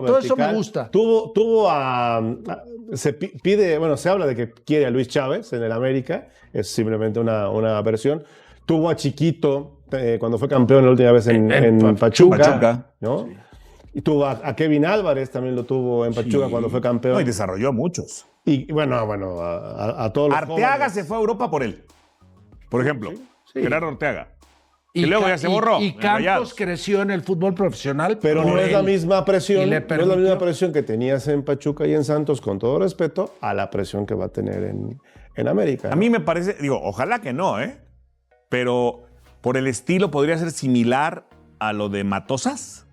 bien, todo eso me gusta. Se habla de que quiere a Luis Chávez en el América, es simplemente una versión. Tuvo a Chiquito cuando fue campeón la última vez en Pachuca, ¿no? Sí. Y tuvo a Kevin Álvarez, también lo tuvo en Pachuca cuando fue campeón. No, y desarrolló a muchos. Y bueno, a todos los Arteaga jóvenes. se fue a Europa por él, por ejemplo. Sí. Gerardo Arteaga. Y luego ya se borró. Y Campos creció en el fútbol profesional. Pero no es la misma presión. No es la misma presión que tenías en Pachuca y en Santos, con todo respeto, a la presión que va a tener en América, ¿no? A mí me parece, ojalá que no, pero por el estilo podría ser similar a lo de Matosas,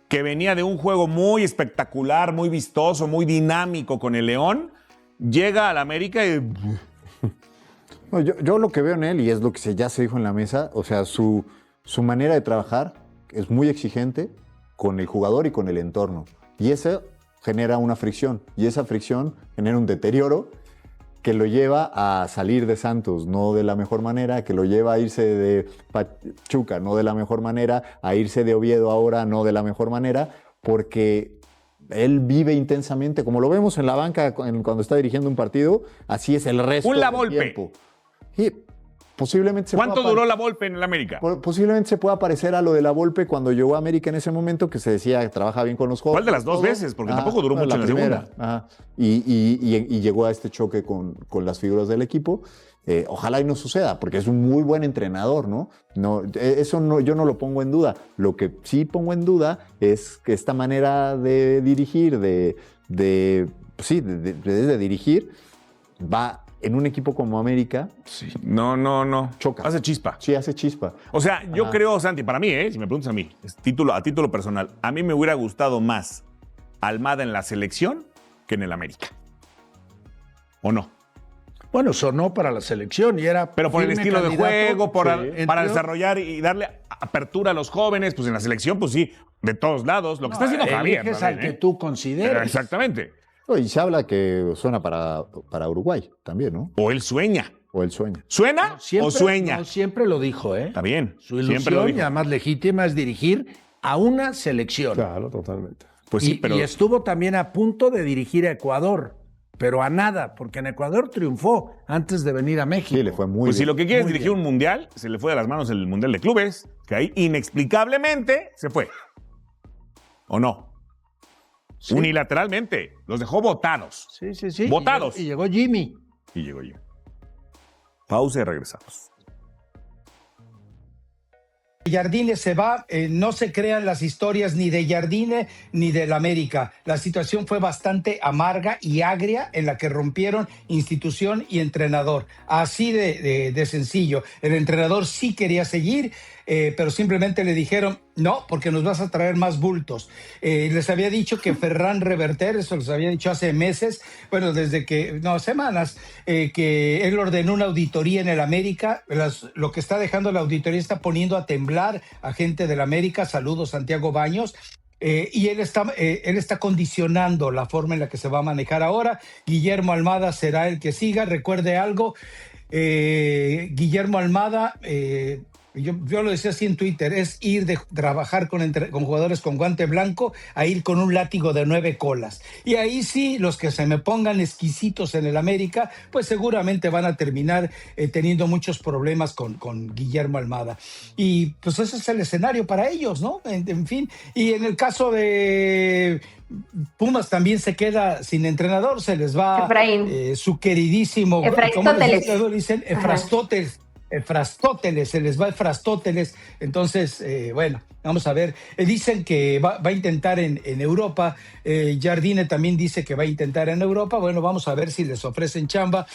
que venía de un juego muy espectacular, muy vistoso, muy dinámico con el León, llega al América y... No, yo lo que veo en él, y es lo que ya se dijo en la mesa, o sea, su manera de trabajar es muy exigente con el jugador y con el entorno. Y eso genera una fricción. Y esa fricción genera un deterioro que lo lleva a salir de Santos, no de la mejor manera, que lo lleva a irse de Pachuca, no de la mejor manera, a irse de Oviedo ahora, no de la mejor manera, porque él vive intensamente, como lo vemos en la banca cuando está dirigiendo un partido, así es el resto del tiempo. Y posiblemente ¿Cuánto duró la Volpe en el América? Posiblemente se pueda parecer a lo de la Volpe cuando llegó a América en ese momento, que se decía que trabaja bien con los jóvenes. ¿Cuál de las dos veces? Porque tampoco duró mucho en la segunda. Ajá. Y llegó a este choque con las figuras del equipo. Ojalá y no suceda, porque es un muy buen entrenador, ¿no? Yo no lo pongo en duda. Lo que sí pongo en duda es que esta manera de dirigir, de dirigir, va en un equipo como América. Sí. No. Choca. Hace chispa. Sí, hace chispa. O sea, yo creo, Santi, para mí, si me preguntas a mí, a título personal, a mí me hubiera gustado más Almada en la selección que en el América. ¿O no? Bueno, sonó para la selección y era... Pero por el estilo de juego, para desarrollar y darle apertura a los jóvenes, pues en la selección, pues sí, de todos lados. Lo que está haciendo Javier. Es al que tú consideras. Exactamente. Y se habla que suena para Uruguay también, ¿no? O él sueña. ¿Suena o sueña? No, siempre lo dijo, ¿eh? Está bien. Su ilusión, y además legítima, es dirigir a una selección. Claro, totalmente. Pues sí, y estuvo también a punto de dirigir a Ecuador, pero a nada, porque en Ecuador triunfó antes de venir a México. Sí, le fue muy bien. Pues si lo que quiere es dirigir un mundial, se le fue de las manos el Mundial de Clubes, que ahí inexplicablemente se fue. ¿O no? Sí. Unilateralmente. Los dejó botados. Sí. Botados. Y llegó Jimmy. Pausa y regresamos. Jardine se va, no se crean las historias ni de Jardine ni del América. La situación fue bastante amarga y agria en la que rompieron institución y entrenador. Así de sencillo. El entrenador sí quería seguir, pero simplemente le dijeron, no, porque nos vas a traer más bultos. Les había dicho que Ferran Reverter, eso les había dicho hace meses, semanas, que él ordenó una auditoría en el América. Lo que está dejando la auditoría está poniendo a temblar a gente del América. Saludos, Santiago Baños. Y él está condicionando la forma en la que se va a manejar ahora. Guillermo Almada será el que siga. Recuerde algo, Guillermo Almada... Yo lo decía así en Twitter, es ir de trabajar con jugadores con guante blanco a ir con un látigo de 9 colas. Y ahí sí, los que se me pongan exquisitos en el América, pues seguramente van a terminar teniendo muchos problemas con Guillermo Almada. Y pues ese es el escenario para ellos, ¿no? En fin, y en el caso de... Pumas también se queda sin entrenador, se les va su queridísimo... ¿Cómo le dicen? Efrastóteles, se les va Efrastóteles. Entonces, vamos a ver. Dicen que va a intentar en Europa. Jardine también dice que va a intentar en Europa. Bueno, vamos a ver si les ofrecen chamba.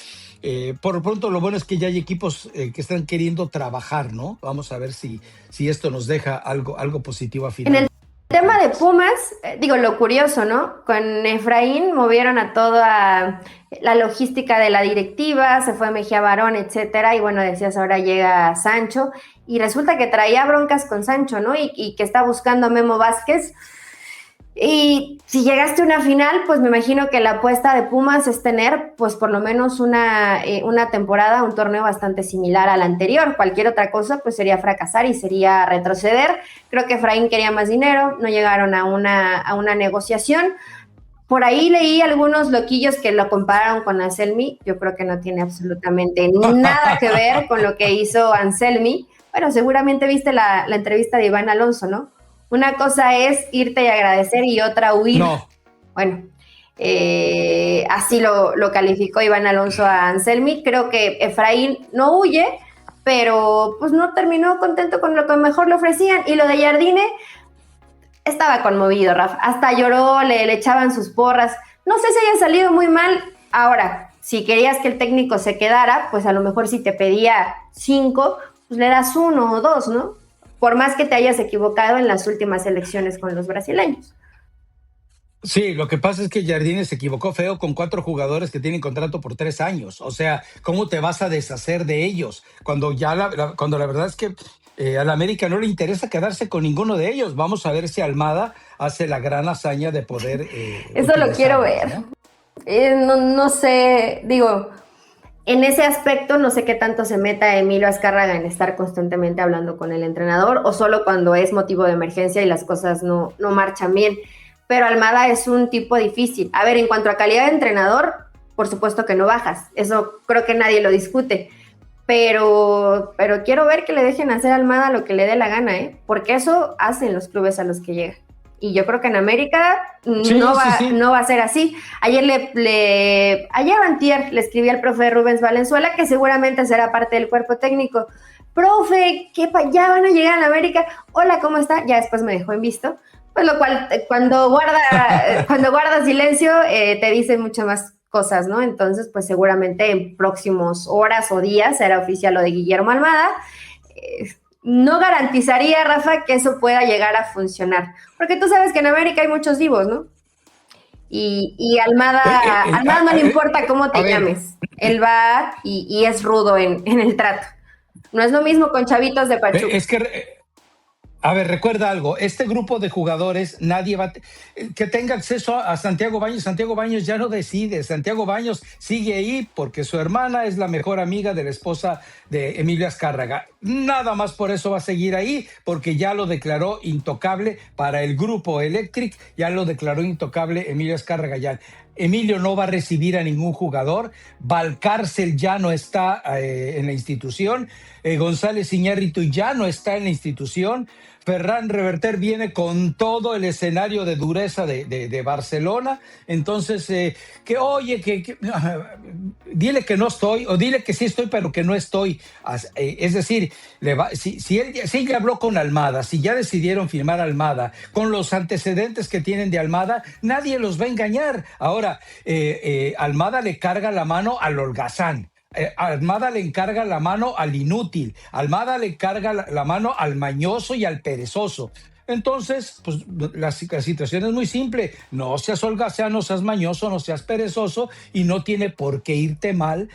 Por lo pronto, lo bueno es que ya hay equipos que están queriendo trabajar, ¿no? Vamos a ver si esto nos deja algo positivo a final. En el tema de Pumas, lo curioso, ¿no? Con Efraín movieron a toda la logística de la directiva, se fue Mejía Barón, etcétera, y bueno, decías, ahora llega Sancho, y resulta que traía broncas con Sancho, ¿no? Y que está buscando a Memo Vázquez. Y si llegaste a una final, pues me imagino que la apuesta de Pumas es tener pues por lo menos una temporada, un torneo bastante similar al anterior. Cualquier otra cosa pues sería fracasar y sería retroceder. Creo que Efraín quería más dinero, no llegaron a una negociación. Por ahí leí algunos loquillos que lo compararon con Anselmi. Yo creo que no tiene absolutamente nada que ver con lo que hizo Anselmi. Bueno, seguramente viste la entrevista de Iván Alonso, ¿no? Una cosa es irte y agradecer y otra huir. No. Bueno, así lo calificó Iván Alonso a Anselmi. Creo que Efraín no huye, pero pues no terminó contento con lo que mejor le ofrecían. Y lo de Jardine, estaba conmovido, Rafa. Hasta lloró, le echaban sus porras. No sé si haya salido muy mal. Ahora, si querías que el técnico se quedara, pues a lo mejor si te pedía 5, pues le das 1 o 2, ¿no? Por más que te hayas equivocado en las últimas elecciones con los brasileños. Sí, lo que pasa es que Jardine se equivocó feo con 4 jugadores que tienen contrato por 3 años. O sea, ¿cómo te vas a deshacer de ellos? Cuando cuando la verdad es que al América no le interesa quedarse con ninguno de ellos. Vamos a ver si Almada hace la gran hazaña de poder... Eso lo quiero ver. ¿No? No sé, digo... En ese aspecto, no sé qué tanto se meta Emilio Azcárraga en estar constantemente hablando con el entrenador o solo cuando es motivo de emergencia y las cosas no marchan bien. Pero Almada es un tipo difícil. A ver, en cuanto a calidad de entrenador, por supuesto que no bajas. Eso creo que nadie lo discute. Pero quiero ver que le dejen hacer a Almada lo que le dé la gana, ¿eh? Porque eso hacen los clubes a los que llega. Y yo creo que en América no va a ser así. Ayer antier le escribí al profe Rubens Valenzuela, que seguramente será parte del cuerpo técnico. Profe, ya van a llegar a América. Hola, ¿cómo está? Ya después me dejó en visto. Pues lo cual, cuando guarda silencio, te dice muchas más cosas, ¿no? Entonces, pues seguramente en próximos horas o días será oficial lo de Guillermo Almada. No garantizaría, Rafa, que eso pueda llegar a funcionar. Porque tú sabes que en América hay muchos divos, ¿no? Y Almada no le importa cómo te llames. Él va y es rudo en el trato. No es lo mismo con chavitos de Pachuca. Es que... A ver, recuerda algo, este grupo de jugadores, nadie va que tenga acceso a Santiago Baños. Santiago Baños ya no decide, Santiago Baños sigue ahí porque su hermana es la mejor amiga de la esposa de Emilio Azcárraga. Nada más por eso va a seguir ahí, porque ya lo declaró intocable para el grupo Electric, ya lo declaró intocable Emilio Azcárraga ya. Emilio no va a recibir a ningún jugador, Valcárcel ya no está en la institución, González Iñárritu ya no está en la institución, Ferran Reverter viene con todo el escenario de dureza de Barcelona, entonces dile que no estoy, o dile que sí estoy pero que no estoy, es decir, si él ya habló con Almada, si ya decidieron firmar a Almada, con los antecedentes que tienen de Almada, nadie los va a engañar. Ahora, Almada le carga la mano al holgazán, Almada le encarga la mano al inútil, Almada le carga la mano al mañoso y al perezoso. Entonces, pues la situación es muy simple. No seas holgazán, no seas mañoso, no seas perezoso y no tiene por qué irte mal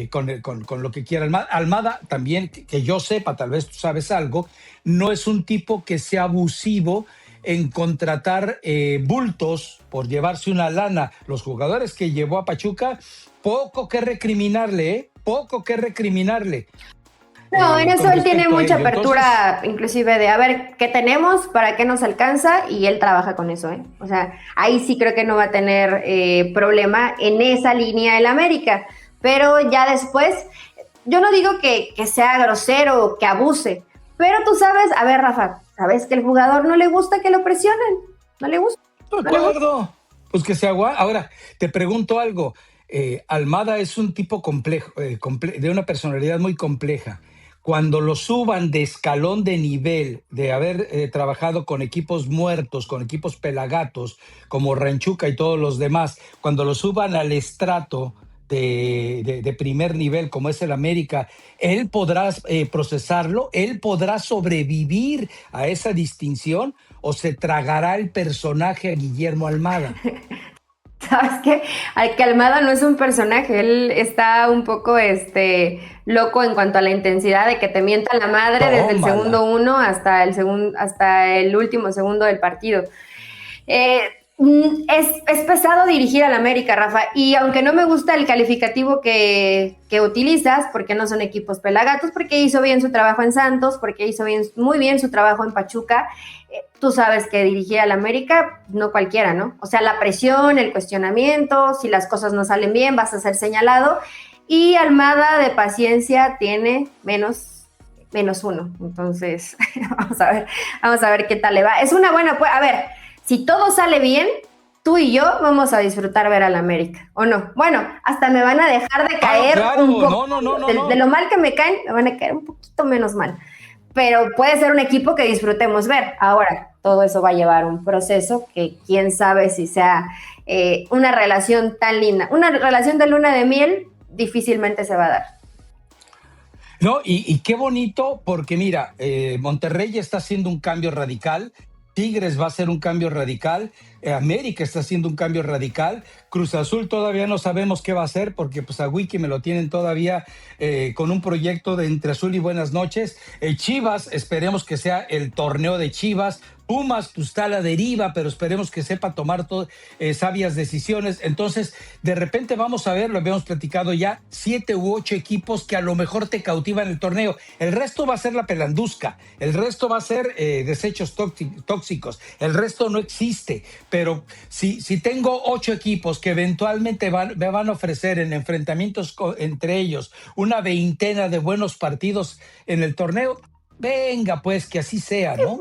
con lo que quiera Almada. Almada también, que yo sepa, tal vez tú sabes algo, no es un tipo que sea abusivo en contratar bultos por llevarse una lana. Los jugadores que llevó a Pachuca, poco que recriminarle, No, en eso él tiene mucha apertura, entonces, inclusive de a ver qué tenemos, para qué nos alcanza, y él trabaja con eso, ¿eh? O sea, ahí sí creo que no va a tener problema en esa línea el América, pero ya después, yo no digo que sea grosero o que abuse, pero tú sabes, a ver, Rafa, sabes que el jugador no le gusta que lo presionen, no le gusta. De acuerdo, pues que se aguante. Ahora, te pregunto algo, Almada es un tipo complejo, de una personalidad muy compleja. Cuando lo suban de escalón de nivel, de haber trabajado con equipos muertos, con equipos pelagatos, como Ranchuca y todos los demás, cuando lo suban al estrato de primer nivel, como es el América, él podrá procesarlo, él podrá sobrevivir a esa distinción, o se tragará el personaje a Guillermo Almada. ¿Sabes qué? Que Almada no es un personaje, él está un poco loco en cuanto a la intensidad de que te mienta la madre desde el segundo 1 hasta el último segundo del partido. Es pesado dirigir al América, Rafa, y aunque no me gusta el calificativo que utilizas, porque no son equipos pelagatos, porque hizo bien su trabajo en Santos, porque hizo muy bien su trabajo en Pachuca, tú sabes que dirigir al América, no cualquiera, ¿no? O sea, la presión, el cuestionamiento, si las cosas no salen bien, vas a ser señalado, y Almada de paciencia tiene menos 1, entonces vamos a ver qué tal le va. Es una buena, a ver, si todo sale bien, tú y yo vamos a disfrutar ver al América, ¿o no? Bueno, hasta me van a dejar de caer claro. un poco. De lo mal que me caen, me van a caer un poquito menos mal. Pero puede ser un equipo que disfrutemos ver. Ahora, todo eso va a llevar un proceso que quién sabe si sea una relación tan linda. Una relación de luna de miel difícilmente se va a dar. No, y qué bonito, porque mira, Monterrey está haciendo un cambio radical. Tigres va a hacer un cambio radical, América está haciendo un cambio radical, Cruz Azul todavía no sabemos qué va a hacer porque pues a Wiki me lo tienen todavía con un proyecto de entre azul y buenas noches. Chivas, esperemos que sea el torneo de Chivas. Pumas pues está a la deriva, pero esperemos que sepa tomar sabias decisiones. Entonces, de repente vamos a ver, lo habíamos platicado ya, 7 u 8 equipos que a lo mejor te cautivan el torneo. El resto va a ser la pelandusca, el resto va a ser desechos tóxicos, el resto no existe. Pero si tengo 8 equipos que eventualmente me van a ofrecer en enfrentamientos entre ellos una veintena de buenos partidos en el torneo, venga pues, que así sea, ¿no?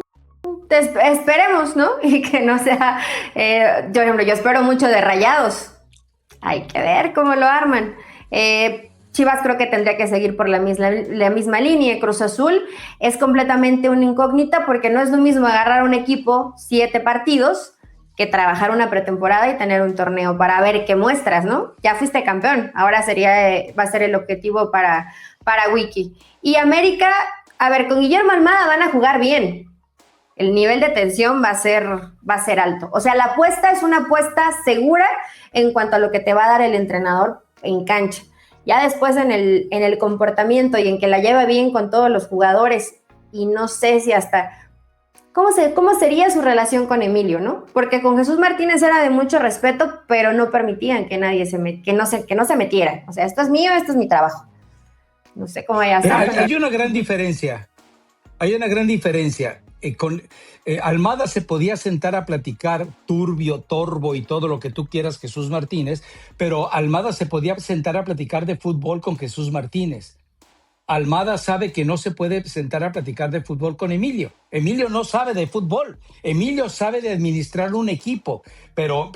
Esperemos, ¿no? Y que no sea, yo espero mucho de Rayados. Hay que ver cómo lo arman. Chivas creo que tendría que seguir por la misma línea. Cruz Azul es completamente una incógnita porque no es lo mismo agarrar un equipo 7 partidos que trabajar una pretemporada y tener un torneo para ver qué muestras, ¿no? Ya fuiste campeón, ahora va a ser el objetivo para Wiki. Y América, a ver, con Guillermo Almada van a jugar bien. El nivel de tensión va a ser alto. O sea, la apuesta es una apuesta segura en cuanto a lo que te va a dar el entrenador en cancha. Ya después en el comportamiento y en que la lleva bien con todos los jugadores, y no sé si hasta cómo sería su relación con Emilio, ¿no? Porque con Jesús Martínez era de mucho respeto, pero no permitían que nadie que no se metiera. O sea, esto es mío, esto es mi trabajo. No sé cómo vaya a ser. Hay una gran diferencia. Con Almada se podía sentar a platicar torbo y todo lo que tú quieras, Jesús Martínez, pero Almada se podía sentar a platicar de fútbol con Jesús Martínez. Almada sabe que no se puede sentar a platicar de fútbol con Emilio. Emilio no sabe de fútbol. Emilio sabe de administrar un equipo. Pero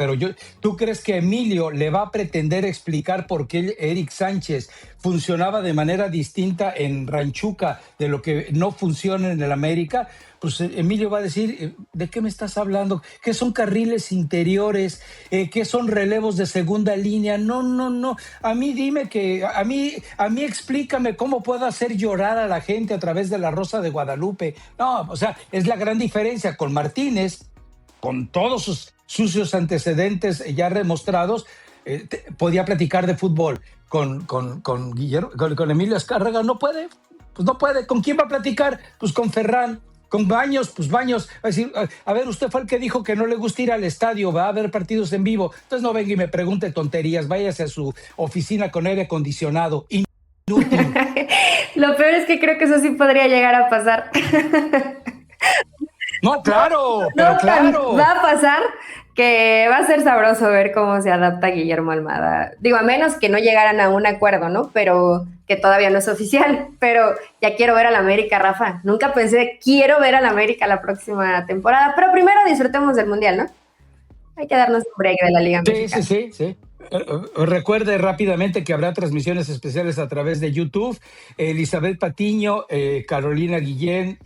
¿tú crees que Emilio le va a pretender explicar por qué Eric Sánchez funcionaba de manera distinta en Ranchuca de lo que no funciona en el América? Pues Emilio va a decir, ¿de qué me estás hablando? ¿Qué son carriles interiores? ¿Qué son relevos de segunda línea? No. A mí dime a mí explícame cómo puedo hacer llorar a la gente a través de La Rosa de Guadalupe. No, o sea, es la gran diferencia con Martínez, con todos sus sucios antecedentes ya demostrados, podía platicar de fútbol. Con Emilio Azcárraga no puede. ¿Con quién va a platicar? Pues con Ferran. Con Baños, pues Baños, va a decir, a ver, usted fue el que dijo que no le gusta ir al estadio, va a haber partidos en vivo, entonces no venga y me pregunte tonterías, váyase a su oficina con aire acondicionado. Inútil. Lo peor es que creo que eso sí podría llegar a pasar. No, claro, pero claro. Va a pasar que va a ser sabroso ver cómo se adapta Guillermo Almada. Digo, a menos que no llegaran a un acuerdo, ¿no? Pero que todavía no es oficial. Pero ya quiero ver al América, Rafa. Nunca pensé, quiero ver al América la próxima temporada. Pero primero disfrutemos del Mundial, ¿no? Hay que darnos un break de la Liga Mexicana. Sí. Recuerde rápidamente que habrá transmisiones especiales a través de YouTube. Elizabeth Patiño, Carolina Guillén,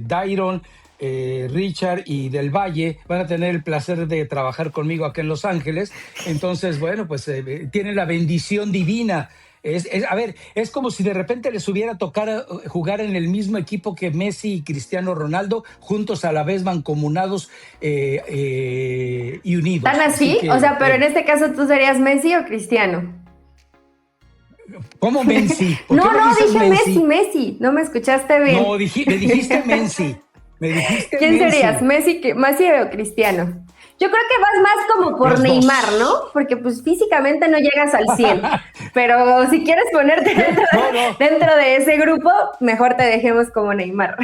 Dairon, Richard y Del Valle van a tener el placer de trabajar conmigo acá en Los Ángeles. Entonces, bueno, pues tienen la bendición divina. Es como si de repente les hubiera tocado jugar en el mismo equipo que Messi y Cristiano Ronaldo, juntos a la vez, mancomunados y unidos. ¿Tan así? O sea, pero en este caso, ¿tú serías Messi o Cristiano? ¿Cómo Messi? No, dije Messi. No me escuchaste bien. No, me dijiste Messi. Me dijiste ¿Quién serías? ¿Messi o Cristiano? Yo creo que vas más como por Los Neymar, dos. ¿no? Porque pues físicamente no llegas al 100. Pero si quieres ponerte dentro de ese grupo, mejor te dejemos como Neymar.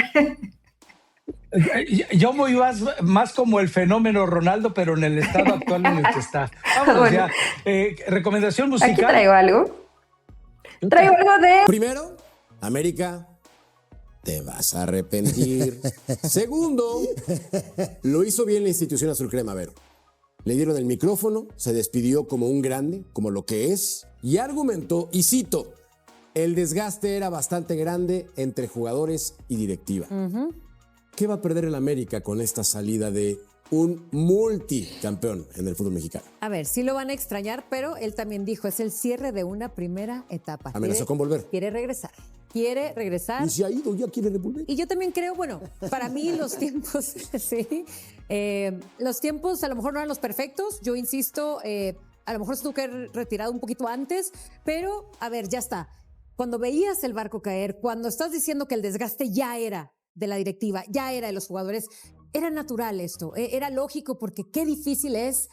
Yo voy más como el fenómeno Ronaldo, pero en el estado actual en el que está. Vamos Bueno. ya. Recomendación musical. Aquí traigo algo. Traigo algo de... Primero, América, te vas a arrepentir. Segundo, lo hizo bien la institución azul crema, Vero. Le dieron el micrófono, se despidió como un grande, como lo que es, y argumentó, y cito, el desgaste era bastante grande entre jugadores y directiva. ¿Qué va a perder el América con esta salida de un multicampeón en el fútbol mexicano? A ver, sí lo van a extrañar, pero él también dijo, es el cierre de una primera etapa. Amenazó con volver. Quiere regresar. Y se ha ido, ya quiere volver. Y yo también creo, bueno, para mí los tiempos, sí, los tiempos a lo mejor no eran los perfectos. Yo insisto, a lo mejor se tuvo que haber retirado un poquito antes, pero a ver, ya está. Cuando veías el barco caer, cuando estás diciendo que el desgaste ya era de la directiva, ya era de los jugadores, era natural esto, era lógico porque qué difícil es,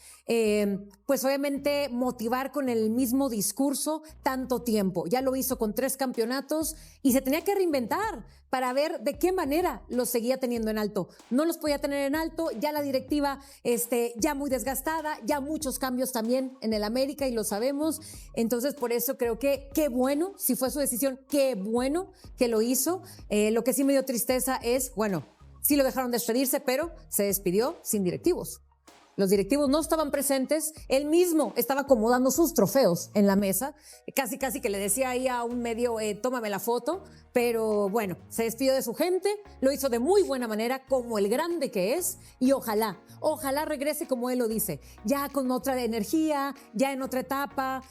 pues obviamente motivar con el mismo discurso tanto tiempo. Ya lo hizo con 3 campeonatos y se tenía que reinventar para ver de qué manera los seguía teniendo en alto. No los podía tener en alto, ya la directiva ya muy desgastada, ya muchos cambios también en el América y lo sabemos. Entonces por eso creo que qué bueno, si fue su decisión, qué bueno que lo hizo. Lo que sí me dio tristeza es, bueno, sí lo dejaron despedirse, pero se despidió sin directivos. Los directivos no estaban presentes, él mismo estaba acomodando sus trofeos en la mesa, casi que le decía ahí a un medio, tómame la foto, pero bueno, se despidió de su gente, lo hizo de muy buena manera, como el grande que es, y ojalá regrese como él lo dice, ya con otra energía, ya en otra etapa,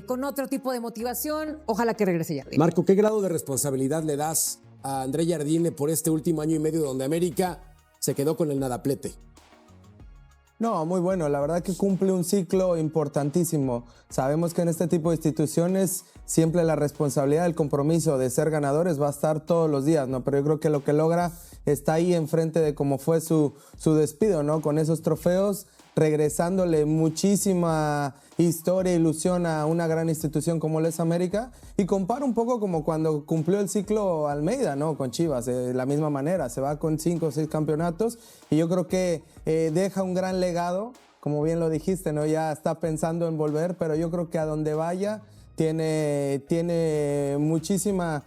con otro tipo de motivación, ojalá que regrese ya. Marco, ¿qué grado de responsabilidad le das a André Jardine por este último año y medio donde América se quedó con el nadaplete? No, muy bueno. La verdad que cumple un ciclo importantísimo. Sabemos que en este tipo de instituciones siempre la responsabilidad, el compromiso de ser ganadores va a estar todos los días, ¿no? Pero yo creo que lo que logra está ahí enfrente de cómo fue su despido, ¿no? Con esos trofeos, regresándole muchísima historia e ilusión a una gran institución como lo es América, y compara un poco como cuando cumplió el ciclo Almeida, ¿no? Con Chivas, de la misma manera, se va con 5 o 6 campeonatos y yo creo que deja un gran legado, como bien lo dijiste, ¿no? Ya está pensando en volver, pero yo creo que a donde vaya tiene muchísima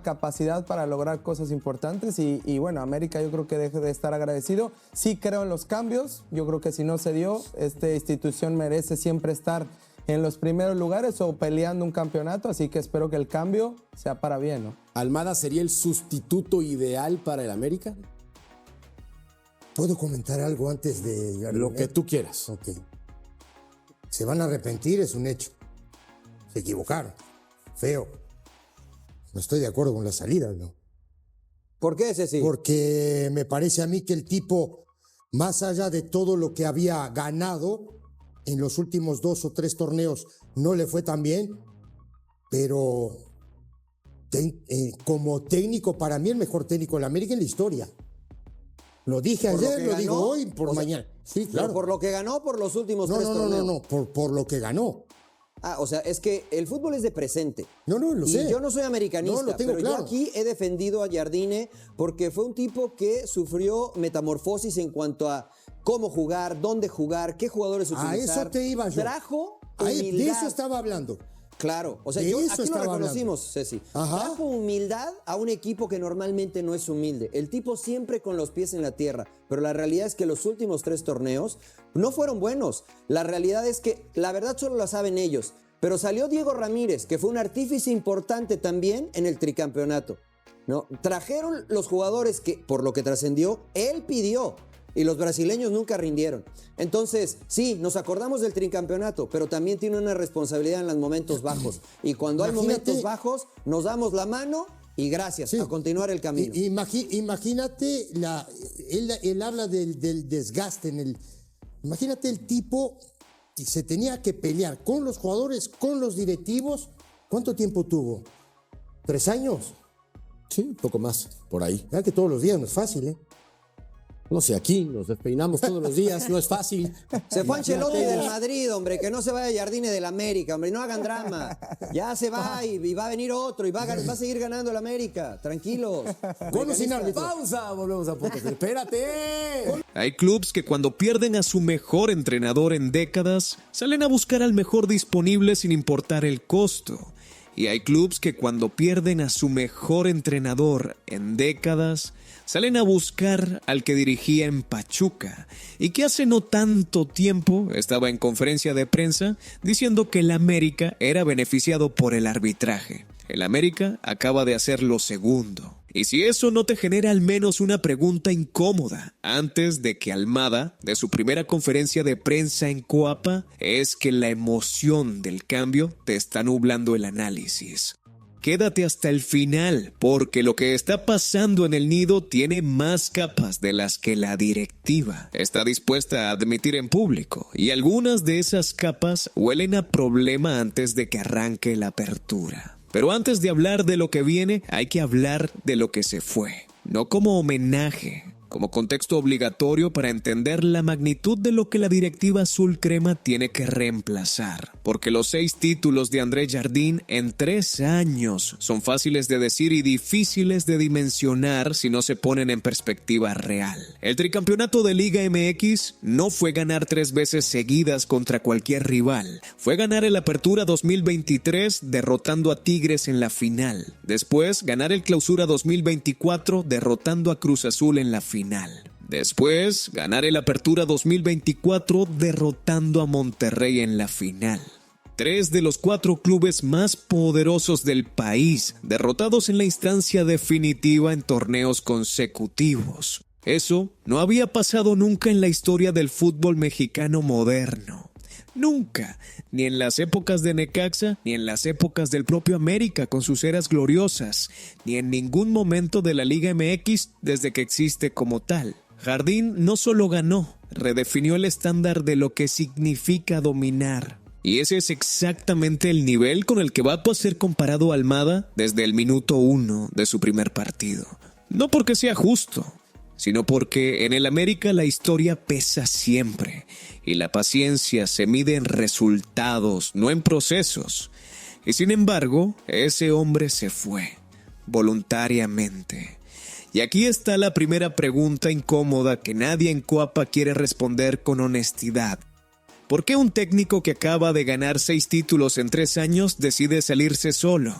capacidad para lograr cosas importantes y bueno, América yo creo que deje de estar agradecido. Sí creo en los cambios, yo creo que si no se dio, esta institución merece siempre estar en los primeros lugares o peleando un campeonato, así que espero que el cambio sea para bien, ¿no? ¿Almada sería el sustituto ideal para el América? ¿Puedo comentar algo antes de Jardine? Lo que tú quieras. Ok. Se van a arrepentir, es un hecho. Se equivocaron. Feo. No estoy de acuerdo con la salida, ¿no? ¿Por qué ese sí? Porque me parece a mí que el tipo, más allá de todo lo que había ganado en los últimos 2 o 3 torneos, no le fue tan bien, pero como técnico, para mí el mejor técnico de la América en la historia. Lo dije ayer, lo digo hoy, por mañana. Sí, claro. ¿Por lo que ganó por los últimos 3 torneos? No, por lo que ganó. Ah, o sea, es que el fútbol es de presente. No, lo sé. Y yo no soy americanista, lo tengo pero claro. yo aquí he defendido a Jardine porque fue un tipo que sufrió metamorfosis en cuanto a cómo jugar, dónde jugar, qué jugadores utilizar. A eso te iba yo. Trajo humildad. De eso estaba hablando. Claro, o sea, de eso aquí lo reconocimos, hablando. Ceci. Ajá. Trajo humildad a un equipo que normalmente no es humilde. El tipo siempre con los pies en la tierra, pero la realidad es que los últimos 3 torneos no fueron buenos. La realidad es que la verdad solo la saben ellos. Pero salió Diego Ramírez, que fue un artífice importante también en el tricampeonato, ¿no? Trajeron los jugadores que, por lo que trascendió, él pidió. Y los brasileños nunca rindieron. Entonces, sí, nos acordamos del tricampeonato, pero también tiene una responsabilidad en los momentos bajos. Y cuando hay momentos bajos, nos damos la mano y gracias, a continuar el camino. Imagínate, él habla del desgaste en el... Imagínate el tipo que se tenía que pelear con los jugadores, con los directivos. ¿Cuánto tiempo tuvo? 3 años. Sí, un poco más, por ahí. Ya que todos los días no es fácil, ¿eh? No sé, aquí nos despeinamos todos los días, no es fácil. Se fue Ancelotti del Madrid, hombre, que no se vaya Jardine del América, hombre, no hagan drama. Ya se va y va a venir otro y va a seguir ganando el América. Tranquilos. Con o sin árbitro. Pausa, volvemos a punto. Espérate. Hay clubes que cuando pierden a su mejor entrenador en décadas, salen a buscar al mejor disponible sin importar el costo. Y hay clubes que cuando pierden a su mejor entrenador en décadas, salen a buscar al que dirigía en Pachuca y que hace no tanto tiempo estaba en conferencia de prensa diciendo que el América era beneficiado por el arbitraje. El América acaba de hacer lo segundo. Y si eso no te genera al menos una pregunta incómoda antes de que Almada, de su primera conferencia de prensa en Coapa, es que la emoción del cambio te está nublando el análisis. Quédate hasta el final, porque lo que está pasando en el nido tiene más capas de las que la directiva está dispuesta a admitir en público, y algunas de esas capas huelen a problema antes de que arranque la apertura. Pero antes de hablar de lo que viene, hay que hablar de lo que se fue. No como homenaje, como contexto obligatorio para entender la magnitud de lo que la directiva azul crema tiene que reemplazar. Porque los 6 títulos de André Jardín en 3 años son fáciles de decir y difíciles de dimensionar si no se ponen en perspectiva real. El tricampeonato de Liga MX no fue ganar 3 veces seguidas contra cualquier rival. Fue ganar el Apertura 2023 derrotando a Tigres en la final. Después, ganar el Clausura 2024 derrotando a Cruz Azul en la final. Después, ganar el Apertura 2024 derrotando a Monterrey en la final. 3 de los 4 clubes más poderosos del país, derrotados en la instancia definitiva en torneos consecutivos. Eso no había pasado nunca en la historia del fútbol mexicano moderno. Nunca, ni en las épocas de Necaxa, ni en las épocas del propio América con sus eras gloriosas, ni en ningún momento de la Liga MX desde que existe como tal. Jardín no solo ganó, redefinió el estándar de lo que significa dominar. Y ese es exactamente el nivel con el que va a ser comparado Almada desde el minuto 1 de su primer partido. No porque sea justo, sino porque en el América la historia pesa siempre y la paciencia se mide en resultados, no en procesos. Y sin embargo, ese hombre se fue, voluntariamente. Y aquí está la primera pregunta incómoda que nadie en Coapa quiere responder con honestidad. ¿Por qué un técnico que acaba de ganar 6 títulos en 3 años decide salirse solo?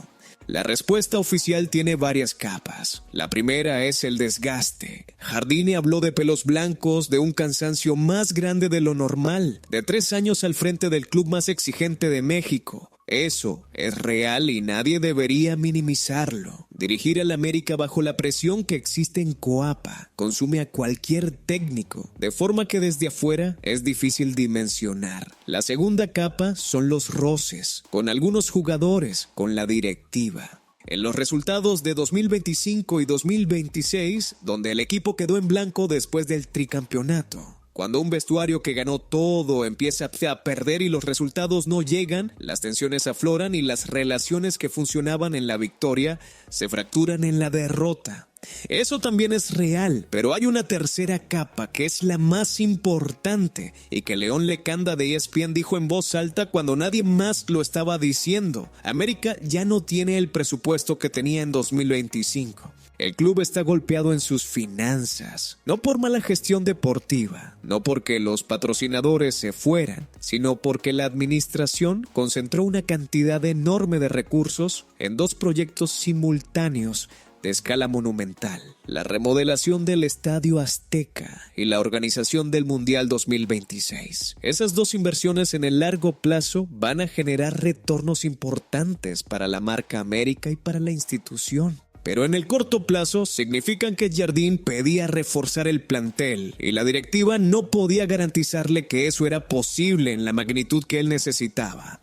La respuesta oficial tiene varias capas. La primera es el desgaste. Jardine habló de pelos blancos, de un cansancio más grande de lo normal, de 3 años al frente del club más exigente de México. Eso es real y nadie debería minimizarlo. Dirigir al América bajo la presión que existe en Coapa consume a cualquier técnico, de forma que desde afuera es difícil dimensionar. La segunda capa son los roces, con algunos jugadores, con la directiva. En los resultados de 2025 y 2026, donde el equipo quedó en blanco después del tricampeonato. Cuando un vestuario que ganó todo empieza a perder y los resultados no llegan, las tensiones afloran y las relaciones que funcionaban en la victoria se fracturan en la derrota. Eso también es real, pero hay una tercera capa que es la más importante y que León Lecanda de ESPN dijo en voz alta cuando nadie más lo estaba diciendo. América ya no tiene el presupuesto que tenía en 2025. El club está golpeado en sus finanzas, no por mala gestión deportiva, no porque los patrocinadores se fueran, sino porque la administración concentró una cantidad enorme de recursos en 2 proyectos simultáneos de escala monumental: la remodelación del Estadio Azteca y la organización del Mundial 2026. Esas 2 inversiones en el largo plazo van a generar retornos importantes para la marca América y para la institución. Pero en el corto plazo significan que Jardín pedía reforzar el plantel y la directiva no podía garantizarle que eso era posible en la magnitud que él necesitaba.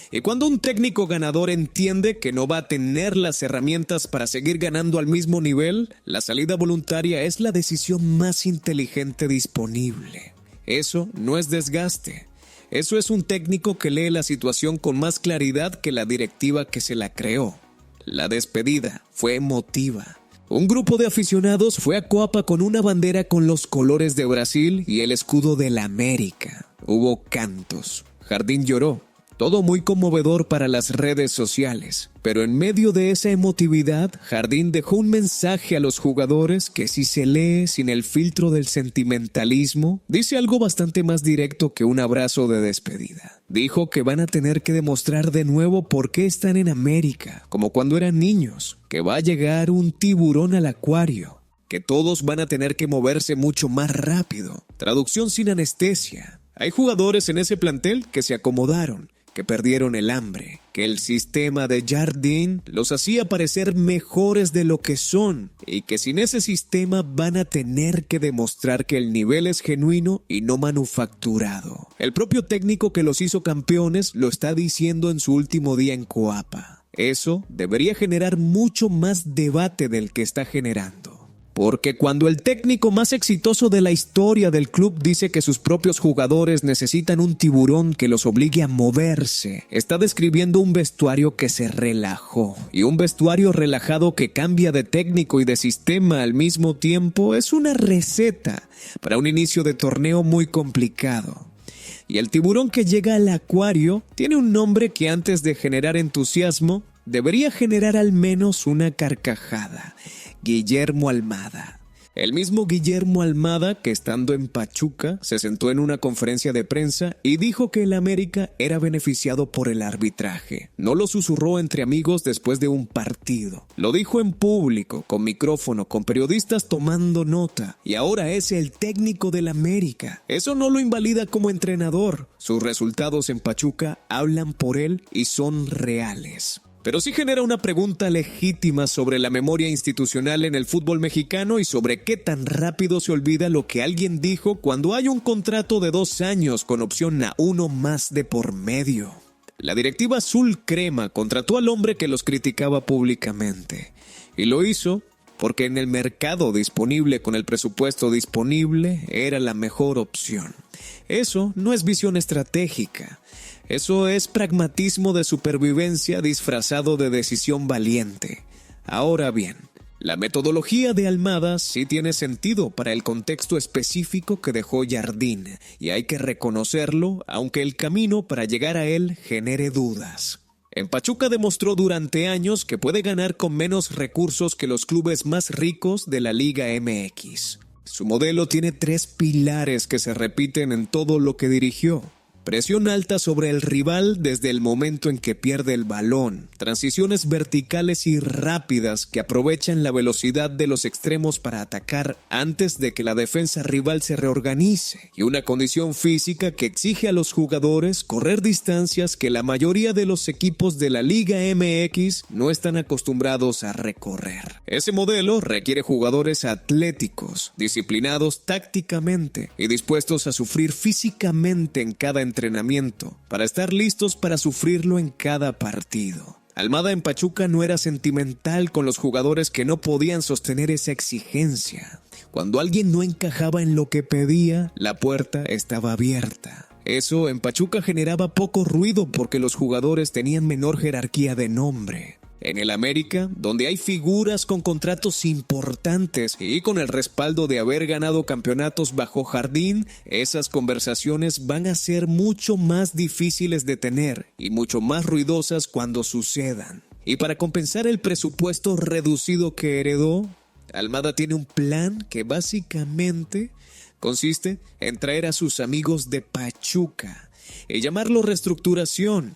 Y cuando un técnico ganador entiende que no va a tener las herramientas para seguir ganando al mismo nivel, la salida voluntaria es la decisión más inteligente disponible. Eso no es desgaste. Eso es un técnico que lee la situación con más claridad que la directiva que se la creó. La despedida fue emotiva. Un grupo de aficionados fue a Coapa con una bandera con los colores de Brasil y el escudo de la América. Hubo cantos. Jardín lloró. Todo muy conmovedor para las redes sociales. Pero en medio de esa emotividad, Jardín dejó un mensaje a los jugadores que, si se lee sin el filtro del sentimentalismo, dice algo bastante más directo que un abrazo de despedida. Dijo que van a tener que demostrar de nuevo por qué están en América, como cuando eran niños, que va a llegar un tiburón al acuario, que todos van a tener que moverse mucho más rápido. Traducción sin anestesia. Hay jugadores en ese plantel que se acomodaron, que perdieron el hambre, que el sistema de Jardín los hacía parecer mejores de lo que son y que sin ese sistema van a tener que demostrar que el nivel es genuino y no manufacturado. El propio técnico que los hizo campeones lo está diciendo en su último día en Coapa. Eso debería generar mucho más debate del que está generando. Porque cuando el técnico más exitoso de la historia del club dice que sus propios jugadores necesitan un tiburón que los obligue a moverse, está describiendo un vestuario que se relajó. Y un vestuario relajado que cambia de técnico y de sistema al mismo tiempo es una receta para un inicio de torneo muy complicado. Y el tiburón que llega al acuario tiene un nombre que, antes de generar entusiasmo, debería generar al menos una carcajada. Guillermo Almada. El mismo Guillermo Almada que, estando en Pachuca, se sentó en una conferencia de prensa y dijo que el América era beneficiado por el arbitraje. No lo susurró entre amigos después de un partido. Lo dijo en público, con micrófono, con periodistas tomando nota. Y ahora es el técnico del América. Eso no lo invalida como entrenador. Sus resultados en Pachuca hablan por él y son reales. Pero sí genera una pregunta legítima sobre la memoria institucional en el fútbol mexicano y sobre qué tan rápido se olvida lo que alguien dijo cuando hay un contrato de 2 años con opción a 1 más de por medio. La directiva azul crema contrató al hombre que los criticaba públicamente. Y lo hizo porque en el mercado disponible, con el presupuesto disponible, era la mejor opción. Eso no es visión estratégica. Eso es pragmatismo de supervivencia disfrazado de decisión valiente. Ahora bien, la metodología de Almada sí tiene sentido para el contexto específico que dejó Jardín, y hay que reconocerlo, aunque el camino para llegar a él genere dudas. En Pachuca demostró durante años que puede ganar con menos recursos que los clubes más ricos de la Liga MX. Su modelo tiene 3 pilares que se repiten en todo lo que dirigió. Presión alta sobre el rival desde el momento en que pierde el balón. Transiciones verticales y rápidas que aprovechan la velocidad de los extremos para atacar antes de que la defensa rival se reorganice. Y una condición física que exige a los jugadores correr distancias que la mayoría de los equipos de la Liga MX no están acostumbrados a recorrer. Ese modelo requiere jugadores atléticos, disciplinados tácticamente y dispuestos a sufrir físicamente en cada entrenamiento, para estar listos para sufrirlo en cada partido. Almada en Pachuca no era sentimental con los jugadores que no podían sostener esa exigencia. Cuando alguien no encajaba en lo que pedía, la puerta estaba abierta. Eso en Pachuca generaba poco ruido porque los jugadores tenían menor jerarquía de nombre. En el América, donde hay figuras con contratos importantes y con el respaldo de haber ganado campeonatos bajo Jardín, esas conversaciones van a ser mucho más difíciles de tener y mucho más ruidosas cuando sucedan. Y para compensar el presupuesto reducido que heredó, Almada tiene un plan que básicamente consiste en traer a sus amigos de Pachuca y llamarlo reestructuración.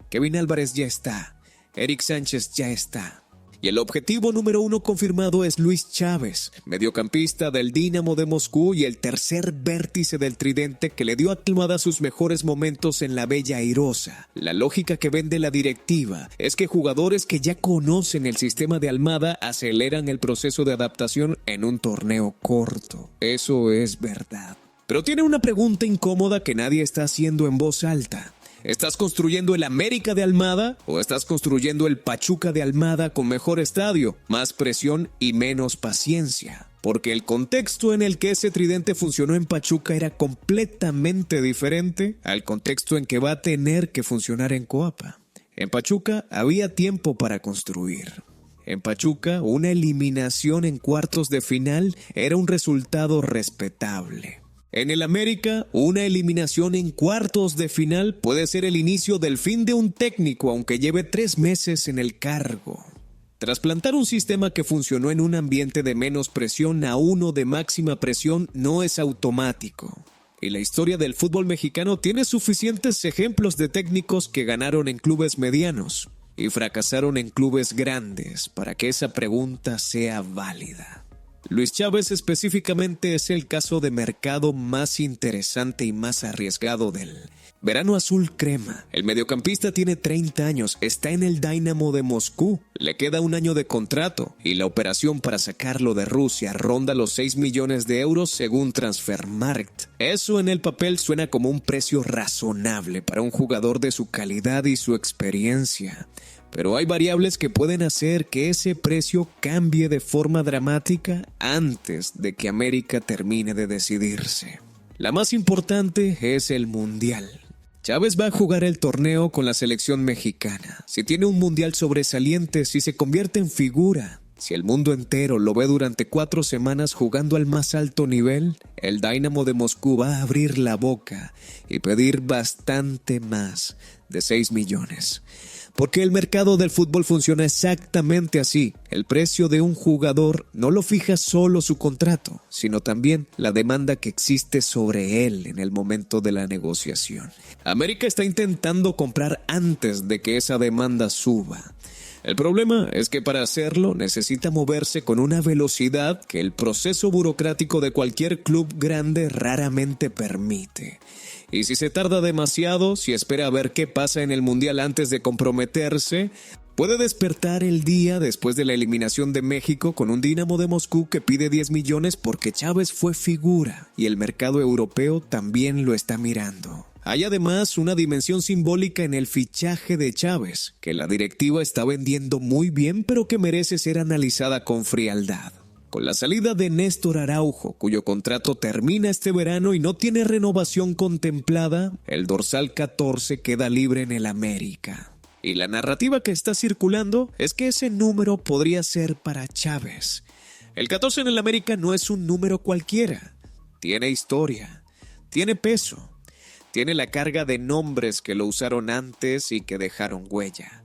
Kevin Álvarez ya está. Eric Sánchez ya está. Y el objetivo número 1 confirmado es Luis Chávez, mediocampista del Dinamo de Moscú y el tercer vértice del tridente que le dio a Almada sus mejores momentos en la Bella Airosa. La lógica que vende la directiva es que jugadores que ya conocen el sistema de Almada aceleran el proceso de adaptación en un torneo corto. Eso es verdad. Pero tiene una pregunta incómoda que nadie está haciendo en voz alta. ¿Estás construyendo el América de Almada o estás construyendo el Pachuca de Almada con mejor estadio, más presión y menos paciencia? Porque el contexto en el que ese tridente funcionó en Pachuca era completamente diferente al contexto en que va a tener que funcionar en Coapa. En Pachuca había tiempo para construir. En Pachuca, una eliminación en cuartos de final era un resultado respetable. En el América, una eliminación en cuartos de final puede ser el inicio del fin de un técnico, aunque lleve 3 meses en el cargo. Trasplantar un sistema que funcionó en un ambiente de menos presión a uno de máxima presión no es automático. Y la historia del fútbol mexicano tiene suficientes ejemplos de técnicos que ganaron en clubes medianos y fracasaron en clubes grandes para que esa pregunta sea válida. Luis Chávez específicamente es el caso de mercado más interesante y más arriesgado del verano azul crema. El mediocampista tiene 30 años, está en el Dynamo de Moscú, le queda 1 año de contrato y la operación para sacarlo de Rusia ronda los 6 millones de euros según Transfermarkt. Eso en el papel suena como un precio razonable para un jugador de su calidad y su experiencia. Pero hay variables que pueden hacer que ese precio cambie de forma dramática antes de que América termine de decidirse. La más importante es el Mundial. Chávez va a jugar el torneo con la selección mexicana. Si tiene un Mundial sobresaliente, si se convierte en figura, si el mundo entero lo ve durante 4 semanas jugando al más alto nivel, el Dynamo de Moscú va a abrir la boca y pedir bastante más de 6 millones. Porque el mercado del fútbol funciona exactamente así. El precio de un jugador no lo fija solo su contrato, sino también la demanda que existe sobre él en el momento de la negociación. América está intentando comprar antes de que esa demanda suba. El problema es que para hacerlo necesita moverse con una velocidad que el proceso burocrático de cualquier club grande raramente permite. Y si se tarda demasiado, si espera a ver qué pasa en el Mundial antes de comprometerse, puede despertar el día después de la eliminación de México con un Dynamo de Moscú que pide 10 millones porque Chávez fue figura y el mercado europeo también lo está mirando. Hay además una dimensión simbólica en el fichaje de Chávez, que la directiva está vendiendo muy bien pero que merece ser analizada con frialdad. Con la salida de Néstor Araujo, cuyo contrato termina este verano y no tiene renovación contemplada, el dorsal 14 queda libre en el América. Y la narrativa que está circulando es que ese número podría ser para Chávez. El 14 en el América no es un número cualquiera. Tiene historia, tiene peso, tiene la carga de nombres que lo usaron antes y que dejaron huella.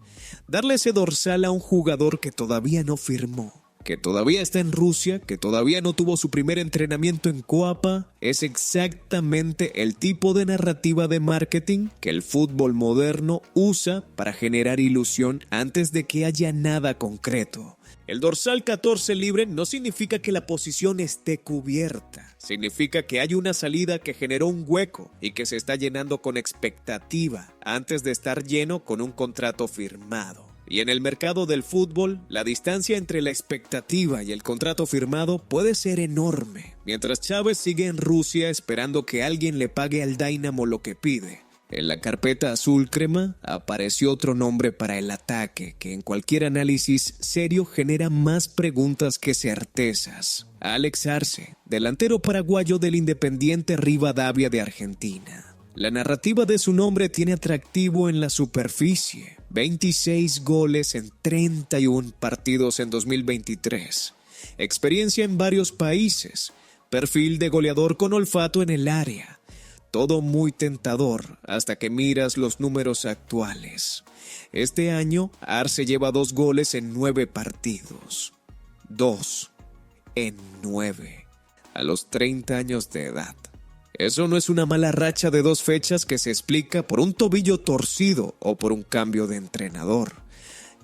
Darle ese dorsal a un jugador que todavía no firmó, que todavía está en Rusia, que todavía no tuvo su primer entrenamiento en Coapa, es exactamente el tipo de narrativa de marketing que el fútbol moderno usa para generar ilusión antes de que haya nada concreto. El dorsal 14 libre no significa que la posición esté cubierta, significa que hay una salida que generó un hueco y que se está llenando con expectativa antes de estar lleno con un contrato firmado. Y en el mercado del fútbol, la distancia entre la expectativa y el contrato firmado puede ser enorme. Mientras Chávez sigue en Rusia esperando que alguien le pague al Dynamo lo que pide, en la carpeta azul crema apareció otro nombre para el ataque que en cualquier análisis serio genera más preguntas que certezas. Alex Arce, delantero paraguayo del Independiente Rivadavia de Argentina. La narrativa de su nombre tiene atractivo en la superficie. 26 goles en 31 partidos en 2023. Experiencia en varios países. Perfil de goleador con olfato en el área. Todo muy tentador hasta que miras los números actuales. Este año, Arce lleva 2 goles en 9 partidos. 2 en 9. A los 30 años de edad. Eso no es una mala racha de 2 fechas que se explica por un tobillo torcido o por un cambio de entrenador.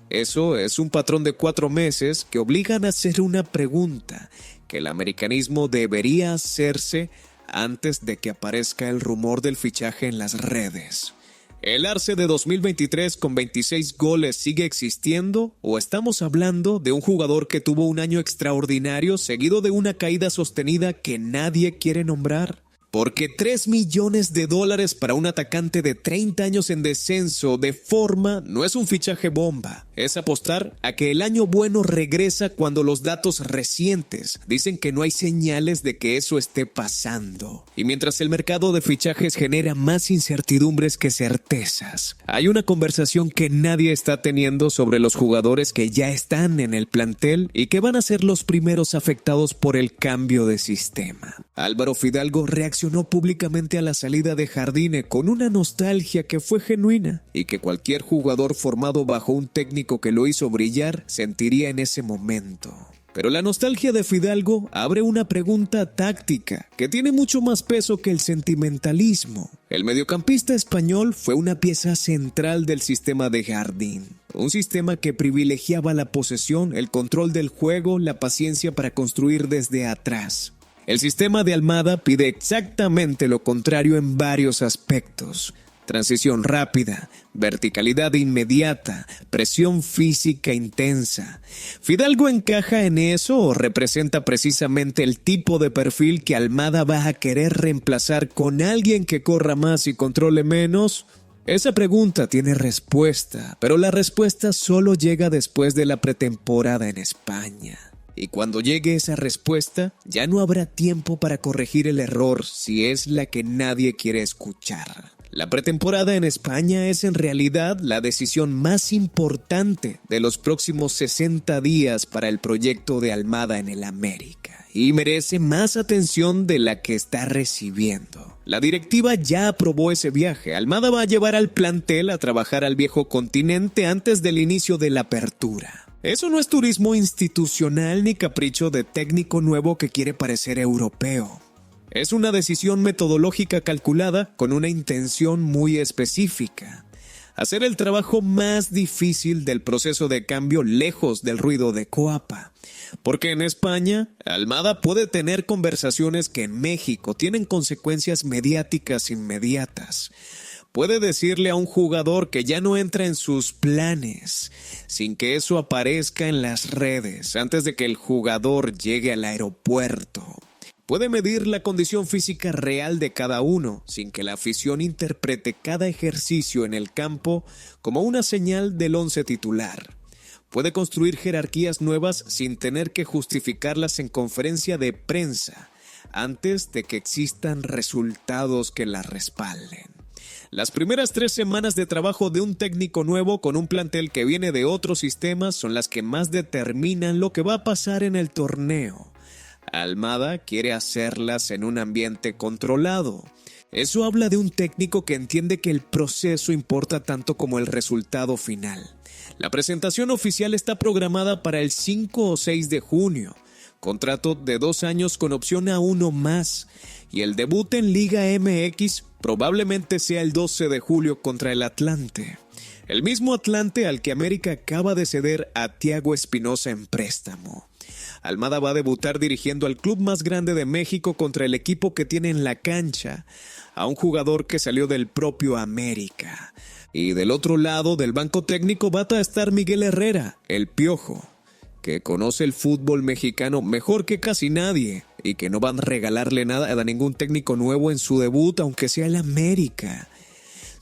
Eso es un patrón de 4 meses que obligan a hacer una pregunta que el americanismo debería hacerse antes de que aparezca el rumor del fichaje en las redes. ¿El Arce de 2023 con 26 goles sigue existiendo? ¿O estamos hablando de un jugador que tuvo un año extraordinario seguido de una caída sostenida que nadie quiere nombrar? Porque $3 millones para un atacante de 30 años en descenso de forma no es un fichaje bomba. Es apostar a que el año bueno regresa cuando los datos recientes dicen que no hay señales de que eso esté pasando. Y mientras el mercado de fichajes genera más incertidumbres que certezas, hay una conversación que nadie está teniendo sobre los jugadores que ya están en el plantel y que van a ser los primeros afectados por el cambio de sistema. Álvaro Fidalgo reaccionó públicamente a la salida de Jardine con una nostalgia que fue genuina y que cualquier jugador formado bajo un técnico que lo hizo brillar sentiría en ese momento. Pero la nostalgia de Fidalgo abre una pregunta táctica que tiene mucho más peso que el sentimentalismo. El mediocampista español fue una pieza central del sistema de Jardín. Un sistema que privilegiaba la posesión, el control del juego, la paciencia para construir desde atrás. El sistema de Almada pide exactamente lo contrario en varios aspectos. Transición rápida, verticalidad inmediata, presión física intensa. ¿Fidalgo encaja en eso o representa precisamente el tipo de perfil que Almada va a querer reemplazar con alguien que corra más y controle menos? Esa pregunta tiene respuesta, pero la respuesta solo llega después de la pretemporada en España. Y cuando llegue esa respuesta, ya no habrá tiempo para corregir el error si es la que nadie quiere escuchar. La pretemporada en España es en realidad la decisión más importante de los próximos 60 días para el proyecto de Almada en el América y merece más atención de la que está recibiendo. La directiva ya aprobó ese viaje. Almada va a llevar al plantel a trabajar al viejo continente antes del inicio de la apertura. Eso no es turismo institucional ni capricho de técnico nuevo que quiere parecer europeo. Es una decisión metodológica calculada con una intención muy específica. Hacer el trabajo más difícil del proceso de cambio lejos del ruido de Coapa. Porque en España, Almada puede tener conversaciones que en México tienen consecuencias mediáticas inmediatas. Puede decirle a un jugador que ya no entra en sus planes, sin que eso aparezca en las redes, antes de que el jugador llegue al aeropuerto. Puede medir la condición física real de cada uno, sin que la afición interprete cada ejercicio en el campo como una señal del once titular. Puede construir jerarquías nuevas sin tener que justificarlas en conferencia de prensa, antes de que existan resultados que las respalden. Las primeras 3 semanas de trabajo de un técnico nuevo con un plantel que viene de otros sistemas son las que más determinan lo que va a pasar en el torneo. Almada quiere hacerlas en un ambiente controlado. Eso habla de un técnico que entiende que el proceso importa tanto como el resultado final. La presentación oficial está programada para el 5 o 6 de junio. Contrato de 2 años con opción a 1 más. Y el debut en Liga MX probablemente sea el 12 de julio contra el Atlante. El mismo Atlante al que América acaba de ceder a Thiago Espinosa en préstamo. Almada va a debutar dirigiendo al club más grande de México contra el equipo que tiene en la cancha, a un jugador que salió del propio América. Y del otro lado del banco técnico va a estar Miguel Herrera, el Piojo, que conoce el fútbol mexicano mejor que casi nadie y que no van a regalarle nada a ningún técnico nuevo en su debut, aunque sea el América.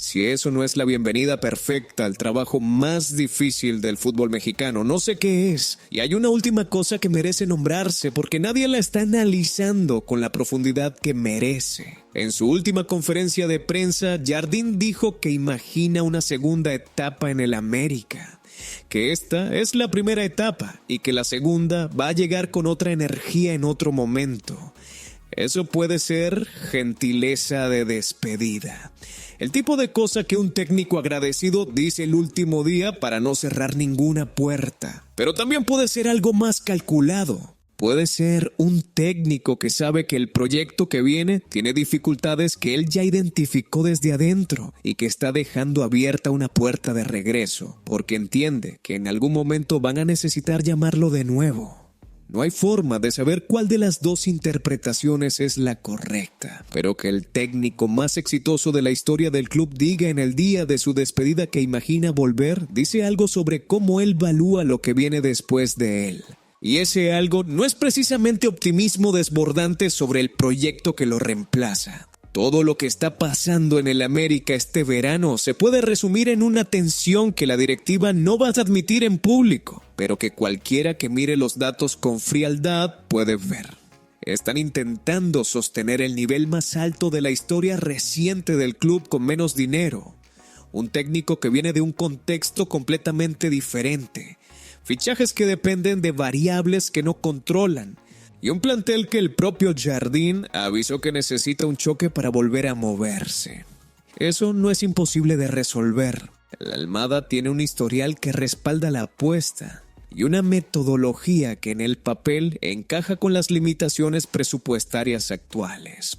Si eso no es la bienvenida perfecta al trabajo más difícil del fútbol mexicano, no sé qué es. Y hay una última cosa que merece nombrarse porque nadie la está analizando con la profundidad que merece. En su última conferencia de prensa, Jardín dijo que imagina una segunda etapa en el América, que esta es la primera etapa y que la segunda va a llegar con otra energía en otro momento. Eso puede ser gentileza de despedida. El tipo de cosa que un técnico agradecido dice el último día para no cerrar ninguna puerta. Pero también puede ser algo más calculado. Puede ser un técnico que sabe que el proyecto que viene tiene dificultades que él ya identificó desde adentro y que está dejando abierta una puerta de regreso, porque entiende que en algún momento van a necesitar llamarlo de nuevo. No hay forma de saber cuál de las dos interpretaciones es la correcta, pero que el técnico más exitoso de la historia del club diga en el día de su despedida que imagina volver, dice algo sobre cómo él valúa lo que viene después de él. Y ese algo no es precisamente optimismo desbordante sobre el proyecto que lo reemplaza. Todo lo que está pasando en el América este verano se puede resumir en una tensión que la directiva no va a admitir en público, pero que cualquiera que mire los datos con frialdad puede ver. Están intentando sostener el nivel más alto de la historia reciente del club con menos dinero. Un técnico que viene de un contexto completamente diferente. Fichajes que dependen de variables que no controlan. Y un plantel que el propio Jardín avisó que necesita un choque para volver a moverse. Eso no es imposible de resolver. La Almada tiene un historial que respalda la apuesta y una metodología que en el papel encaja con las limitaciones presupuestarias actuales.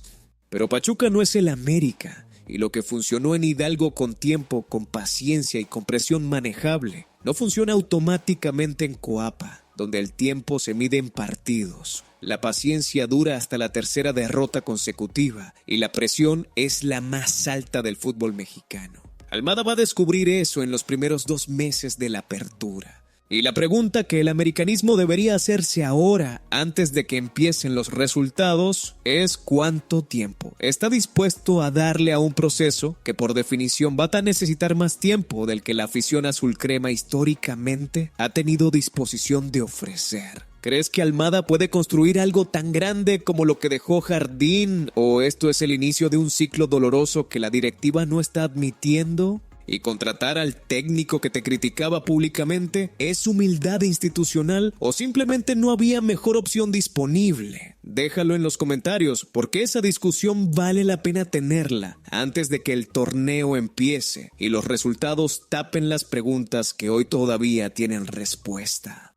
Pero Pachuca no es el América, y lo que funcionó en Hidalgo con tiempo, con paciencia y con presión manejable, no funciona automáticamente en Coapa, donde el tiempo se mide en partidos. La paciencia dura hasta la tercera derrota consecutiva y la presión es la más alta del fútbol mexicano. Almada va a descubrir eso en los primeros 2 meses de la apertura. Y la pregunta que el americanismo debería hacerse ahora, antes de que empiecen los resultados, es ¿cuánto tiempo está dispuesto a darle a un proceso que por definición va a necesitar más tiempo del que la afición azul crema históricamente ha tenido disposición de ofrecer? ¿Crees que Almada puede construir algo tan grande como lo que dejó Jardín? ¿O esto es el inicio de un ciclo doloroso que la directiva no está admitiendo? ¿Y contratar al técnico que te criticaba públicamente es humildad institucional o simplemente no había mejor opción disponible? Déjalo en los comentarios, porque esa discusión vale la pena tenerla antes de que el torneo empiece y los resultados tapen las preguntas que hoy todavía tienen respuesta.